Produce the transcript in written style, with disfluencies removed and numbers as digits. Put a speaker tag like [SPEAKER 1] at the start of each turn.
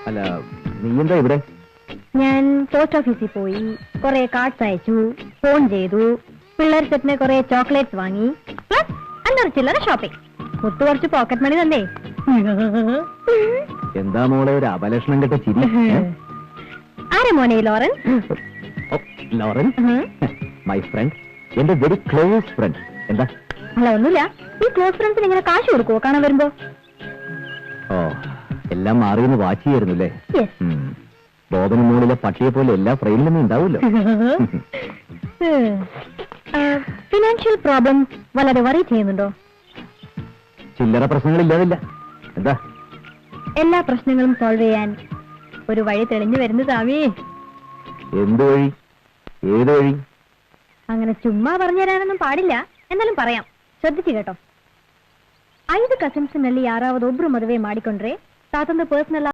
[SPEAKER 1] അല്ല, നീ എന്താ ഇവിടെ?
[SPEAKER 2] ഞാൻ പോസ്റ്റ് ഓഫീസിൽ പോയി, കുറെ കാർഡ്സ് അയച്ചു, ഫോൺ ചെയ്തു, പിള്ളേർ സെറ്റിന് കുറെ ചോക്ലേറ്റ്സ് വാങ്ങി, പ്ലസ് അല്ലറ ചില്ലറ ഷോപ്പിംഗ്. മുത്തു കുറച്ച് പോക്കറ്റ് മണി തന്നേ.
[SPEAKER 1] എന്താ മോളെ ഒരു അപലക്ഷണം കെട്ട ചിരി?
[SPEAKER 2] ആരാ മോനെ ലോറൻ?
[SPEAKER 1] ലോറൻ, മൈ ഫ്രണ്ട്, എന്റെ വെരി ക്ലോസ് ഫ്രണ്ട്. എന്താ?
[SPEAKER 2] അല്ല, ഒന്നുമില്ല. ഈ ക്ലോസ് ഫ്രണ്ട്സിന് ഇങ്ങനെ കാശ് കൊടുക്കുവോ കാണാൻ വരുമ്പോ?
[SPEAKER 1] ഓ, എല്ലാം മാറിയെന്ന് വാച്ച് ചെയ്യായിരുന്നല്ലേ?
[SPEAKER 2] യെസ്.
[SPEAKER 1] ബോധന മോളിലെ പക്ഷിയെ പോലെ എല്ലാ ഫ്രെയിമിലും ഉണ്ടാവുമല്ലോ.
[SPEAKER 2] ഫിനാൻഷ്യൽ പ്രോബ്ലംസ് വളരെ വറി ചെയ്യുന്നുണ്ടോ?
[SPEAKER 1] ചില്ലറ പ്രശ്നങ്ങളില്ലാതില്ല. എന്താ?
[SPEAKER 2] എല്ലാ പ്രശ്നങ്ങളും സോൾവ് ചെയ്യാൻ ഒരു വഴി തെളിഞ്ഞു വരുന്നു സ്വാമി.
[SPEAKER 1] എന്ത് വഴി? ഏത് വഴി?
[SPEAKER 2] അങ്ങനെ ചുമ്മാ പറഞ്ഞു തരാനൊന്നും പാടില്ല, എന്നാലും പറയാം, ശ്രദ്ധിച്ചു കേട്ടോ. 5 ಕಸಿನ್ಸ್ನಲ್ಲಿ ಯಾರಾவது ಒಬ್ರು ಮದುವೆ ಮಾಡಿಕೊಂಡ್ರೆ ತಾತಂದು ಪರ್ಸನಲ್